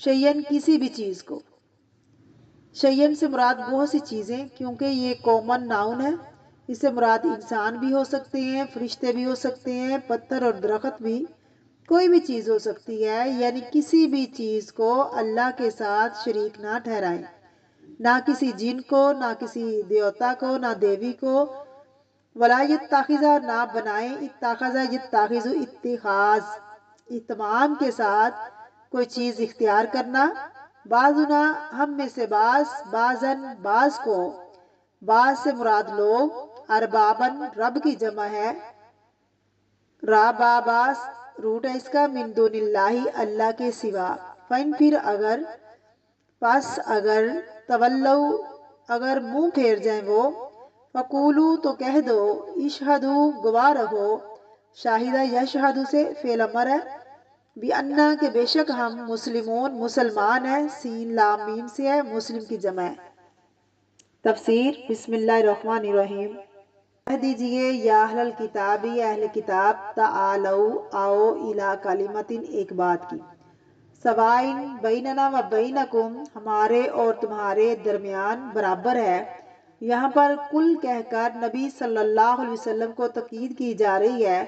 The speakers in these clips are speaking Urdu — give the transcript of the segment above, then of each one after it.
شیئن کسی بھی چیز کو، شیئن سے مراد بہت سی چیزیں، کیونکہ یہ کامن ناؤن ہے، اس سے مراد انسان بھی ہو سکتے ہیں، فرشتے بھی ہو سکتے ہیں، پتھر اور درخت بھی، کوئی بھی چیز ہو سکتی ہے، یعنی کسی بھی چیز کو اللہ کے ساتھ شریک نہ ٹھہرائیں، نہ کسی جن کو، نہ کسی دیوتا کو، نہ دیوی کو، ولا یتخذا نہ بنائیں، اتخذا یتخذ اتخاذ اہتمام کے ساتھ کوئی چیز اختیار کرنا، بعضنا ہم میں سے بعضن بعض کو، بعض سے مراد لوگ، اربابن رب کی جمع ہے، راباباس روٹ ہے اس کا، من دون اللہ اللہ کے سوا، فین پھر اگر، پس اگر، تولو اگر منہ پھیر جائیں وہ، فقولو تو کہہ دو، اشہدو گواہ رہو، شاہدہ یشہدو سے فعل امر ہے، بِأَنَّا کہ بے شک ہم مسلمون مسلمان ہیں، سین لام میم سے ہے، مسلم کی جمع ہے۔ تفسیر بسم اللہ الرحمن الرحیم۔ کہہ دیجئے یا اہل الکتاب، اہل کتاب، تعالو آؤ، الی کلمۃ ایک بات کی، سوائن بیننا و بینکم ہمارے اور تمہارے درمیان برابر ہے، یہاں پر کل کہہ کر نبی صلی اللہ علیہ وسلم کو تاکید کی جا رہی ہے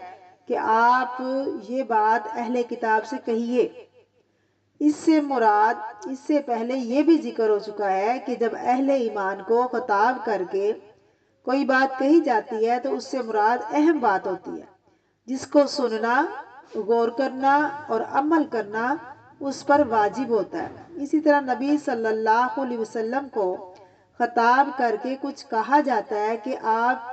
کہ آپ یہ بات اہل کتاب سے کہیے۔ اس سے مراد اس سے پہلے یہ بھی ذکر ہو چکا ہے کہ جب اہل ایمان کو خطاب کر کے کوئی بات کہی جاتی ہے تو اس سے مراد اہم بات ہوتی ہے، جس کو سننا، غور کرنا اور عمل کرنا اس پر واجب ہوتا ہے۔ اسی طرح نبی صلی اللہ علیہ وسلم کو خطاب کر کے کچھ کہا جاتا ہے کہ آپ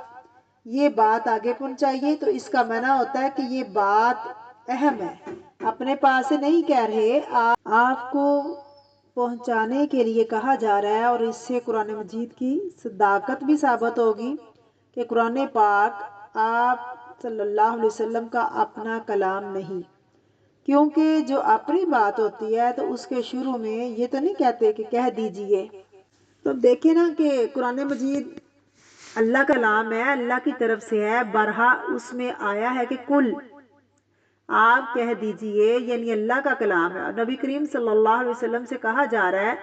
یہ بات آگے پہنچائیے، تو اس کا معنی ہوتا ہے کہ یہ بات اہم ہے، اپنے پاس سے نہیں کہہ رہے، آپ کو پہنچانے کے لیے کہا جا رہا ہے، اور اس سے قرآن مجید کی صداقت بھی ثابت ہوگی کہ قرآن پاک آپ صلی اللہ علیہ وسلم کا اپنا کلام نہیں، کیونکہ جو اپنی بات ہوتی ہے تو اس کے شروع میں یہ تو نہیں کہتے کہ کہہ دیجئے۔ تو دیکھیں نا کہ قرآن مجید اللہ کا کلام ہے، اللہ کی طرف سے ہے، برہا اس میں آیا ہے کہ کل آپ کہہ دیجئے، یعنی اللہ کا کلام ہے، اور نبی کریم صلی اللہ علیہ وسلم سے کہا جا رہا ہے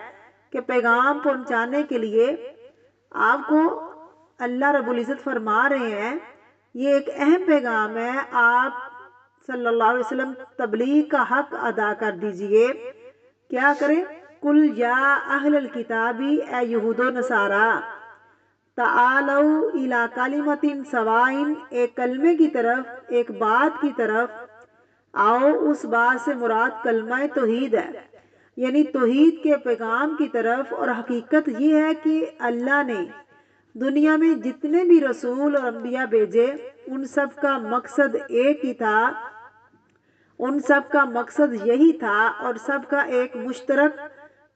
کہ پیغام پہنچانے کے لیے آپ کو اللہ رب العزت فرما رہے ہیں یہ ایک اہم پیغام ہے، آپ صلی اللہ علیہ وسلم تبلیغ کا حق ادا کر دیجئے۔ کیا کریں؟ کل یا اہل الکتاب، اے یہود و نصارا، تعالو الی کلمۃ سوائن ایک کلمے کی طرف، ایک بات کی طرف، آؤ اس بات سے مراد کلمہ توحید ہے، یعنی توحید کے پیغام کی طرف، اور حقیقت یہ ہے کہ اللہ نے دنیا میں جتنے بھی رسول اور انبیاء بھیجے ان سب کا مقصد ایک ہی تھا، ان سب کا مقصد یہی تھا، اور سب کا ایک مشترک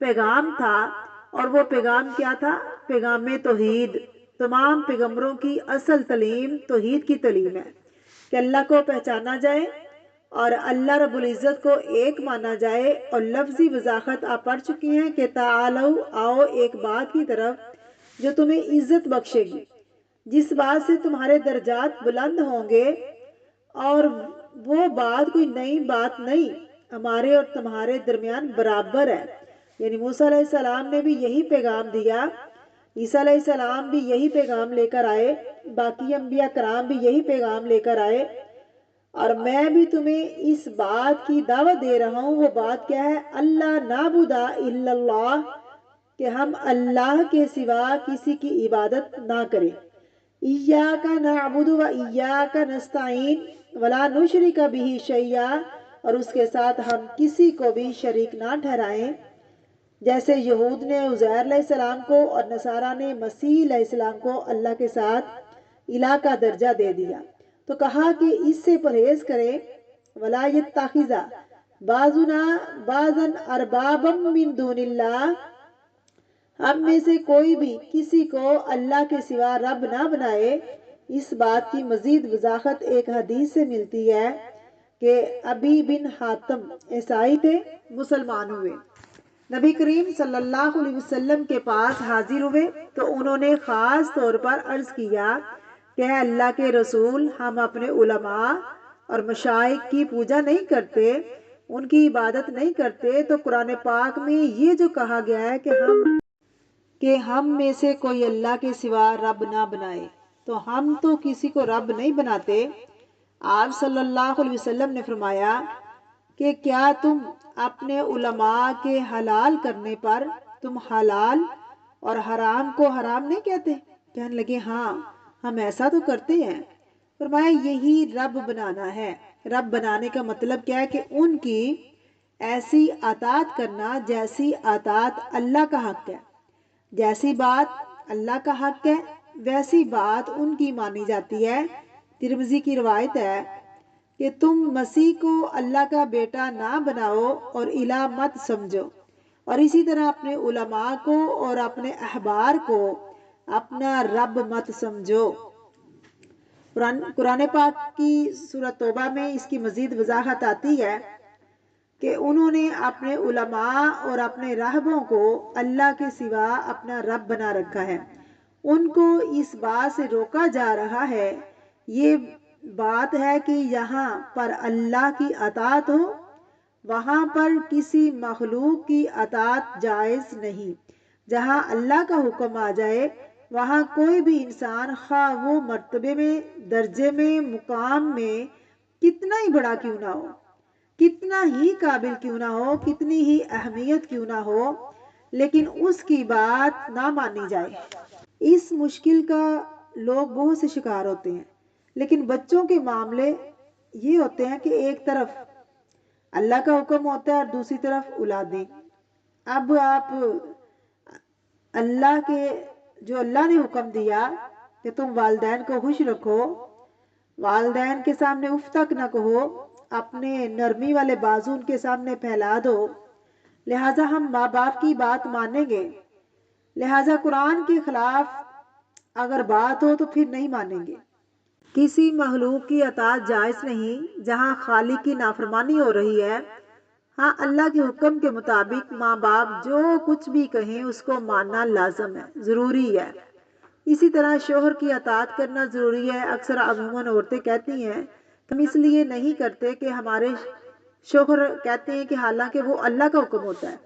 پیغام تھا، اور وہ پیغام کیا تھا؟ پیغام توحید۔ تمام پیغمبروں کی اصل تعلیم توحید کی تعلیم ہے کہ اللہ کو پہچانا جائے اور اللہ رب العزت کو ایک مانا جائے، اور لفظی وضاحت آپ پڑھ چکی ہیں کہ تعالو آؤ ایک بات کی طرف جو تمہیں عزت بخشے گی، جس بات سے تمہارے درجات بلند ہوں گے، اور وہ بات کوئی نئی بات نہیں، ہمارے اور تمہارے درمیان برابر ہے، یعنی موسیٰ علیہ السلام نے بھی یہی پیغام دیا، عیسیٰ علیہ السلام بھی یہی پیغام لے کر آئے، باقی انبیاء کرام بھی یہی پیغام لے کر آئے، اور میں بھی تمہیں اس بات کی دعوت دے رہا ہوں۔ وہ بات کیا ہے؟ اللہ نعبد الا اللہ، کہ ہم اللہ کے سوا کسی کی عبادت نہ کریں، ایاک نعبد و ایاک نستعین ولا نشرک بہ شیئا، اور اس کے ساتھ ہم کسی کو بھی شریک نہ ٹھہرائیں، جیسے یہود نے عزیر علیہ السلام کو اور نصارہ نے مسیح علیہ السلام کو اللہ کے ساتھ الہ کا درجہ دے دیا۔ تو کہا کہ اس سے پرہیز کریں، ولا یتخذ بعضنا بعضا اربابا من دون اللہ، ہم میں سے کوئی بھی کسی کو اللہ کے سوا رب نہ بنائے۔ اس بات کی مزید وضاحت ایک حدیث سے ملتی ہے کہ ابی بن حاتم عیسائی تھے، مسلمان ہوئے، نبی کریم صلی اللہ علیہ وسلم کے پاس حاضر ہوئے تو انہوں نے خاص طور پر عرض کیا کہ اے اللہ کے رسول، ہم اپنے علماء اور مشائخ کی پوجا نہیں کرتے، ان کی عبادت نہیں کرتے، تو قرآن پاک میں یہ جو کہا گیا ہے کہ ہم میں سے کوئی اللہ کے سوا رب نہ بنائے، تو ہم تو کسی کو رب نہیں بناتے۔ آپ صلی اللہ علیہ وسلم نے فرمایا کہ کیا تم اپنے علماء کے حلال کرنے پر تم حلال اور حرام کو حرام نہیں کہتے؟ کہنے لگے ہاں، ہم ایسا تو کرتے ہیں۔ فرمایا یہی رب بنانا ہے۔ رب بنانے کا مطلب کیا ہے کہ ان کی ایسی اطاعت کرنا جیسی اطاعت اللہ کا حق ہے، جیسی بات اللہ کا حق ہے ویسی بات ان کی مانی جاتی ہے۔ ترمذی کی روایت ہے کہ تم مسیح کو اللہ کا بیٹا نہ بناؤ اور الہ مت سمجھو، اور اسی طرح اپنے علماء کو اور اپنے احبار کو اپنا رب مت سمجھو۔ قرآن پاک کی سورۃ توبہ میں اس کی مزید وضاحت آتی ہے کہ انہوں نے اپنے علماء اور اپنے راہبوں کو اللہ کے سوا اپنا رب بنا رکھا ہے۔ ان کو اس بات سے روکا جا رہا ہے، یہ بات ہے کہ یہاں پر اللہ کی اطاعت ہو، وہاں پر کسی مخلوق کی اطاعت جائز نہیں۔ جہاں اللہ کا حکم آ جائے وہاں کوئی بھی انسان خواہ وہ مرتبے میں، درجے میں، مقام میں کتنا ہی بڑا کیوں نہ ہو، کتنا ہی قابل کیوں نہ ہو، کتنی ہی اہمیت کیوں نہ ہو، لیکن اس کی بات نہ مانی جائے۔ اس مشکل کا لوگ بہت سے شکار ہوتے ہیں، لیکن بچوں کے معاملے یہ ہوتے ہیں کہ ایک طرف اللہ کا حکم ہوتا ہے اور دوسری طرف اولادیں۔ اب آپ اللہ کے جو اللہ نے حکم دیا کہ تم والدین کو خوش رکھو، والدین کے سامنے اف تک نہ کہو، اپنے نرمی والے بازو ان کے سامنے پھیلا دو، لہٰذا ہم ماں باپ کی بات مانیں گے، لہٰذا قرآن کے خلاف اگر بات ہو تو پھر نہیں مانیں گے۔ کسی مخلوق کی اطاعت جائز نہیں جہاں خالق کی نافرمانی ہو رہی ہے۔ ہاں، اللہ کے حکم کے مطابق ماں باپ جو کچھ بھی کہیں اس کو ماننا لازم ہے، ضروری ہے۔ اسی طرح شوہر کی اطاعت کرنا ضروری ہے۔ اکثر عموماً عورتیں کہتی ہیں ہم اس لیے نہیں کرتے کہ ہمارے شوہر کہتے ہیں، کہ حالانکہ وہ اللہ کا حکم ہوتا ہے۔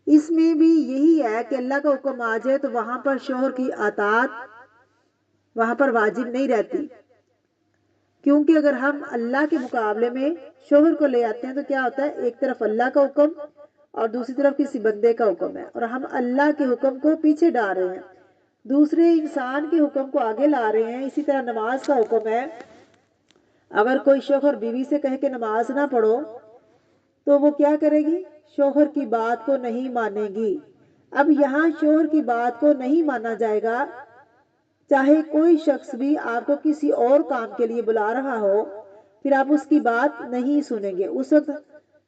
اس میں بھی یہی ہے کہ اللہ کا حکم آ جائے تو وہاں پر شوہر کی اطاعت وہاں پر واجب نہیں رہتی، کیونکہ اگر ہم اللہ کے مقابلے میں شوہر کو لے آتے ہیں تو کیا ہوتا ہے، ایک طرف اللہ کا حکم اور دوسری طرف کسی بندے کا حکم ہے، اور ہم اللہ کے حکم کو پیچھے ڈال رہے ہیں، دوسرے انسان کے حکم کو آگے لا رہے ہیں۔ اسی طرح نماز کا حکم ہے، اگر کوئی شوہر بیوی سے کہے کہ نماز نہ پڑھو تو وہ کیا کرے گی، شوہر کی بات کو نہیں مانے گی۔ اب یہاں شوہر کی بات کو نہیں مانا جائے گا، چاہے کوئی شخص بھی آپ کو کسی اور کام کے لیے بلا رہا ہو، پھر آپ اس کی بات نہیں سنیں گے۔ اس وقت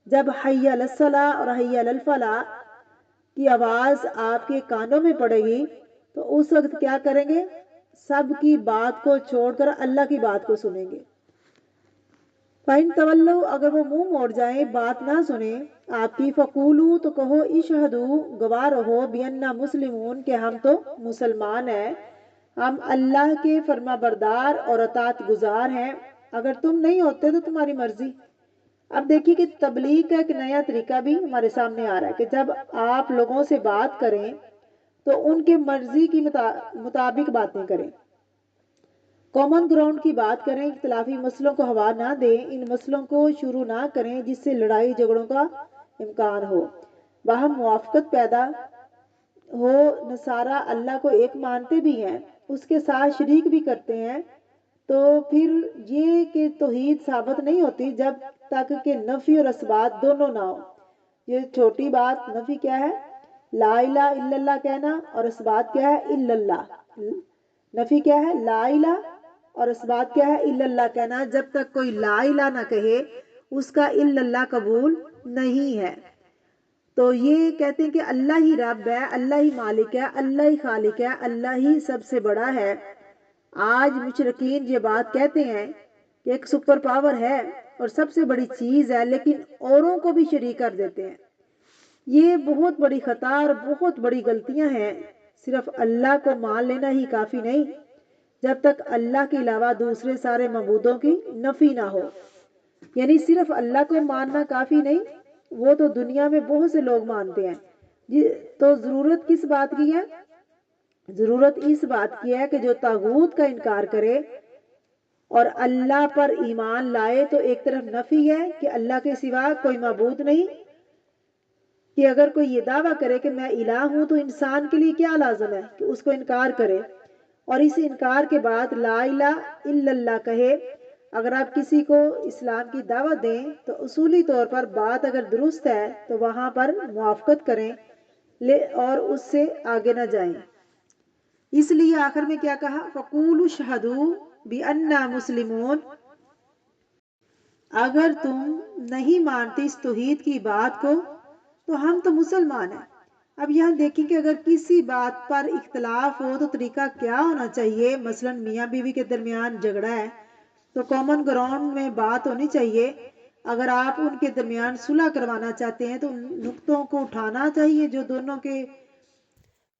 جب حی علی الصلاۃ اور حی علی الفلاح کی آواز آپ کے کانوں میں پڑے گی تو اس وقت کیا کریں گے، سب کی بات کو چھوڑ کر اللہ کی بات کو سنیں گے۔ فَإِن تَوَلَّوْا، اگر وہ منہ موڑ جائیں، بات نہ سنیں آپ کی، فَقُولُوا، تو کہو، اشہدوا، گواہ رہو، بِأَنَّا مُسْلِمُونَ، کہ ہم تو مسلمان ہیں، ہم اللہ کے فرما بردار اور اطاعت گزار ہیں، اگر تم نہیں ہوتے تو تمہاری مرضی۔ اب دیکھیے کہ تبلیغ کا ایک نیا طریقہ بھی ہمارے سامنے آ رہا ہے کہ جب آپ لوگوں سے بات کریں تو ان کے مرضی کی مطابق باتیں کریں، کامن گراؤنڈ کی بات کریں، اختلافی مسئلوں کو ہوا نہ دیں، ان مسئلوں کو شروع نہ کریں جس سے لڑائی جھگڑوں کا امکان ہو، باہم موافقت پیدا ہو۔ نصارہ اللہ کو ایک مانتے بھی ہیں، اس کے ساتھ شریک بھی کرتے ہیں، تو پھر یہ کہ توحید ثابت نہیں ہوتی جب تک کہ نفی اور اثبات دونوں نہ ہو۔ یہ چھوٹی بات نفی کیا ہے، لا الہ الا اللہ کہنا، اور اثبات کیا ہے، الا اللہ۔ نفی کیا ہے، لا الہ، اور اثبات کیا ہے، الا اللہ کہنا۔ جب تک کوئی لا الہ نہ کہے اس کا الا اللہ قبول نہیں ہے۔ تو یہ کہتے ہیں کہ اللہ ہی رب ہے، اللہ ہی مالک ہے، اللہ ہی خالق ہے، اللہ ہی سب سے بڑا ہے۔ آج مشرکین یہ بات کہتے ہیں کہ ایک سپر پاور ہے اور سب سے بڑی چیز ہے، لیکن اوروں کو بھی شریک کر دیتے ہیں۔ یہ بہت بڑی خطا اور بہت بڑی غلطیاں ہیں۔ صرف اللہ کو مان لینا ہی کافی نہیں، جب تک اللہ کے علاوہ دوسرے سارے معبودوں کی نفی نہ ہو۔ یعنی صرف اللہ کو ماننا کافی نہیں، وہ تو دنیا میں بہت سے لوگ مانتے ہیں۔ تو ضرورت کس بات کی ہے؟ ضرورت اس بات کی ہے کہ جو طاغوت کا انکار کرے اور اللہ پر ایمان لائے، تو ایک طرف نفی ہے کہ اللہ کے سوا کوئی معبود نہیں، کہ اگر کوئی یہ دعویٰ کرے کہ میں الہ ہوں تو انسان کے لیے کیا لازم ہے کہ اس کو انکار کرے، اور اس انکار کے بعد لا الہ الا اللہ کہے۔ اگر آپ کسی کو اسلام کی دعوت دیں تو اصولی طور پر بات اگر درست ہے تو وہاں پر موافقت کریں اور اس سے آگے نہ جائیں۔ اس لیے آخر میں کیا کہا؟ فَقُولُوا اشْهَدُوا بِأَنَّا مُسْلِمُونَ، اگر تم نہیں مانتے اس توحید کی بات کو تو ہم تو مسلمان ہیں۔ اب یہاں دیکھیں کہ اگر کسی بات پر اختلاف ہو تو طریقہ کیا ہونا چاہیے۔ مثلا میاں بیوی کے درمیان جھگڑا ہے تو کامن گراؤنڈ میں بات ہونی چاہیے۔ اگر آپ ان کے درمیان صلح کروانا چاہتے ہیں تو ان نقطوں کو اٹھانا چاہیے جو دونوں کے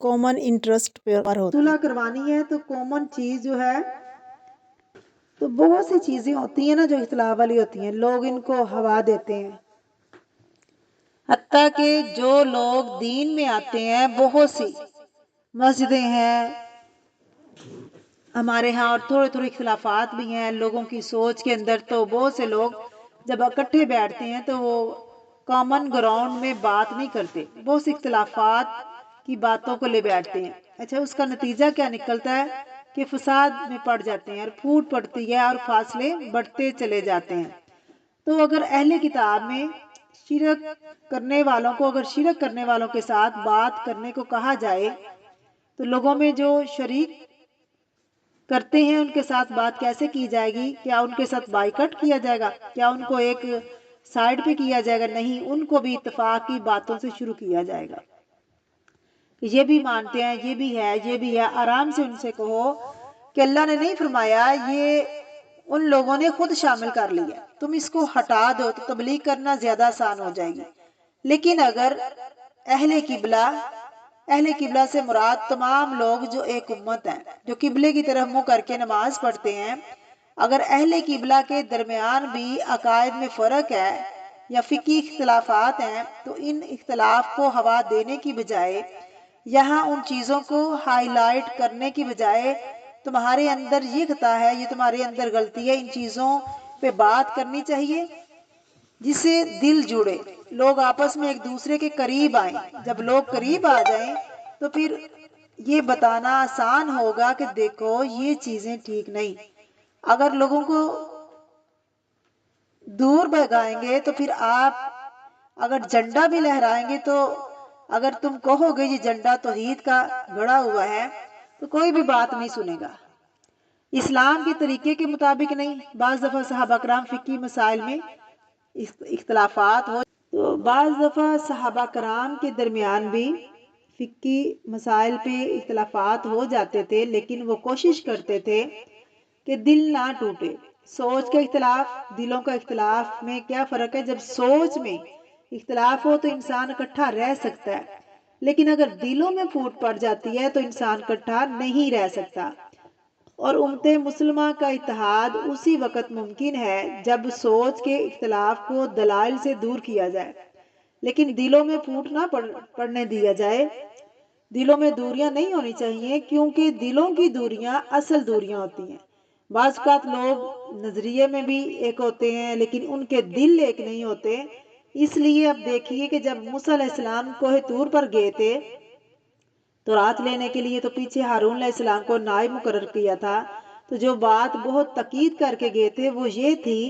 کامن انٹرسٹ پر ہوتی صلح کروانی ہے۔ تو کامن چیز جو ہے، تو بہت سی چیزیں ہوتی ہیں نا جو اختلاف والی ہوتی ہیں، لوگ ان کو ہوا دیتے ہیں۔ حتیٰ کہ جو لوگ دین میں آتے ہیں، بہت سی مسجدیں ہیں ہمارے ہاں، اور تھوڑے تھوڑے اختلافات بھی ہیں لوگوں کی سوچ کے اندر، تو بہت سے لوگ جب اکٹھے بیٹھتے ہیں تو وہ کامن گراؤنڈ میں بات نہیں کرتے، بہت سے اختلافات کی باتوں کو لے بیٹھتے ہیں۔ اچھا، اس کا نتیجہ کیا نکلتا ہے کہ فساد میں پڑ جاتے ہیں اور پھوٹ پڑتی ہے اور فاصلے بڑھتے چلے جاتے ہیں۔ تو اگر اہل کتاب میں شرک کرنے والوں کو، اگر شرک کرنے والوں کے ساتھ بات کرنے کو کہا جائے تو لوگوں میں جو شریک کرتے ہیں ان کے ساتھ بات کیسے کی جائے گی؟ کیا ان کے ساتھ بائیکاٹ کیا جائے گا؟ کیا ان کو ایک سائڈ پہ کیا جائے گا؟ نہیں، ان کو بھی اتفاق کی باتوں سے شروع کیا جائے گا۔ یہ بھی مانتے ہیں، یہ بھی ہے، یہ بھی ہے۔ آرام سے ان سے کہو کہ اللہ نے نہیں فرمایا، یہ ان لوگوں نے خود شامل کر لیا، تم اس کو ہٹا دو تو تبلیغ کرنا زیادہ آسان ہو جائے گی۔ لیکن اگر اہل قبلہ سے مراد تمام لوگ جو ایک امت ہیں، جو قبلے کی طرف منہ کر کے نماز پڑھتے ہیں، اگر اہل قبلہ کے درمیان بھی عقائد میں فرق ہے یا فقہی اختلافات ہیں، تو ان اختلاف کو ہوا دینے کی بجائے، یہاں ان چیزوں کو ہائی لائٹ کرنے کی بجائے، تمہارے اندر یہ خطا ہے، یہ تمہارے اندر غلطی ہے، ان چیزوں پہ بات کرنی چاہیے جس سے دل جڑے، لوگ آپس میں ایک دوسرے کے قریب آئیں۔ جب لوگ قریب آ جائیں تو پھر یہ بتانا آسان ہوگا کہ دیکھو یہ چیزیں ٹھیک نہیں۔ اگر لوگوں کو دور بھگائیں گے تو پھر آپ اگر جھنڈا بھی لہرائیں گے تو اگر تم کہو گے یہ جھنڈا توحید کا گڑا ہوا ہے تو کوئی بھی بات نہیں سنے گا، اسلام کے طریقے کے مطابق نہیں۔ بعض دفعہ صحابہ کرام فقہی مسائل میں اختلافات ہو تو بعض دفعہ صحابہ کرام کے درمیان بھی فقہی مسائل پہ اختلافات ہو جاتے تھے، لیکن وہ کوشش کرتے تھے کہ دل نہ ٹوٹے۔ سوچ کا اختلاف، دلوں کا اختلاف میں کیا فرق ہے؟ جب سوچ میں اختلاف ہو تو انسان اکٹھا رہ سکتا ہے، لیکن اگر دلوں میں پھوٹ پڑ جاتی ہے تو انسان اکٹھا نہیں رہ سکتا۔ اور امت مسلمہ کا اتحاد اسی وقت ممکن ہے جب سوچ کے اختلاف کو دلائل سے دور کیا جائے، لیکن دلوں میں پھوٹ نہ پڑنے دیا جائے۔ دلوں میں دوریاں نہیں ہونی چاہیے، کیونکہ دلوں کی دوریاں اصل دوریاں ہوتی ہیں۔ بعض اوقات لوگ نظریے میں بھی ایک ہوتے ہیں لیکن ان کے دل ایک نہیں ہوتے۔ اس لیے اب دیکھیے کہ جب موسیٰ علیہ السلام کوہ طور پر گئے تھے تو رات لینے کے لیے، تو پیچھے ہارون علیہ السلام کو نائب مقرر کیا تھا، تو جو بات بہت تاکید کر کے گئے تھے وہ یہ تھی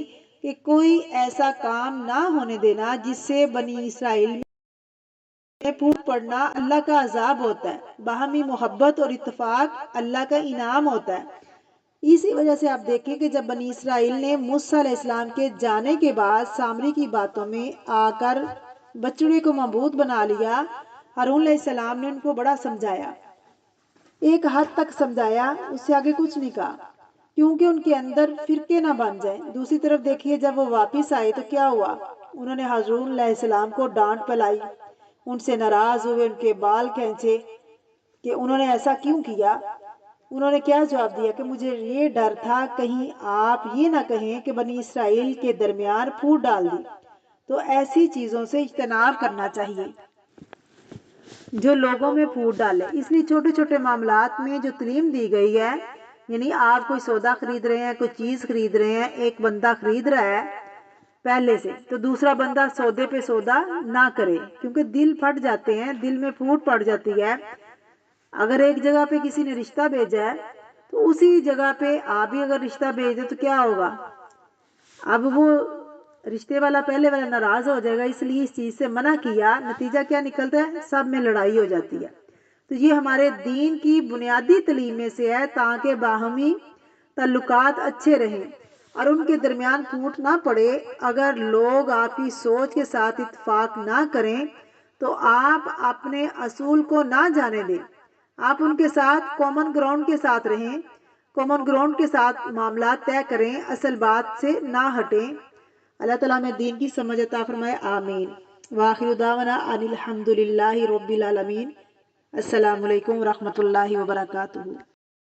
کہ کوئی ایسا کام نہ ہونے دینا جس سے بنی اسرائیل میں پھوٹ پڑنا اللہ کا عذاب ہوتا ہے، باہمی محبت اور اتفاق اللہ کا انعام ہوتا ہے۔ اسی وجہ سے آپ دیکھیں کہ جب بنی اسرائیل نے موسیٰ علیہ السلام کے جانے کے بعد سامری کی باتوں میں آ کر بچڑے کو معبود بنا لیا، ہارون علیہ السلام نے ان کو بڑا سمجھایا، ایک حد تک سمجھایا، اس سے آگے کچھ نہیں کہا، کیونکہ ان کے اندر فرقے نہ بن جائیں۔ دوسری طرف دیکھیے جب وہ واپس آئے تو کیا ہوا؟ انہوں نے ہارون علیہ السلام کو ڈانٹ پلائی، ان سے ناراض ہوئے، ان کے بال کھینچے کہ انہوں نے ایسا کیوں کیا۔ انہوں نے کیا جواب دیا کہ مجھے یہ ڈر تھا کہیں آپ یہ نہ کہیں کہ بنی اسرائیل کے درمیان پھوٹ ڈال دی، تو ایسی چیزوں سے اجتناب کرنا چاہیے جو لوگوں میں پھوٹ ڈالے۔ اس لیے چھوٹے چھوٹے معاملات میں جو تعلیم دی گئی ہے، یعنی آپ کوئی سودا خرید رہے ہیں، کوئی چیز خرید رہے ہیں، ایک بندہ خرید رہا ہے پہلے سے، تو دوسرا بندہ سودے پہ سودا نہ کرے، کیونکہ دل پھٹ جاتے ہیں، دل میں پھوٹ پڑ جاتی ہے۔ اگر ایک جگہ پہ کسی نے رشتہ بھیجا ہے تو اسی جگہ پہ آپ بھی اگر رشتہ بھیج دیں تو کیا ہوگا؟ اب وہ رشتے والا پہلے والا ناراض ہو جائے گا، اس لیے اس چیز سے منع کیا، نتیجہ کیا نکلتا ہے؟ سب میں لڑائی ہو جاتی ہے۔ تو یہ ہمارے دین کی بنیادی تعلیم میں سے ہے، تاکہ باہمی تعلقات اچھے رہیں اور ان کے درمیان پھوٹ نہ پڑے۔ اگر لوگ آپ کی سوچ کے ساتھ اتفاق نہ کریں تو آپ اپنے اصول کو نہ جانے دیں، آپ ان کے ساتھ کامن گراؤنڈ کے ساتھ رہیں، کامن گراؤنڈ کے ساتھ معاملات طے کریں، اصل بات سے نہ ہٹیں۔ اللہ تعالیٰ میں دین کی سمجھ عطا فرمائے، آمین۔ وآخر دعوانا ان الحمد للہ رب العالمین۔ السلام علیکم ورحمۃ اللہ وبرکاتہ۔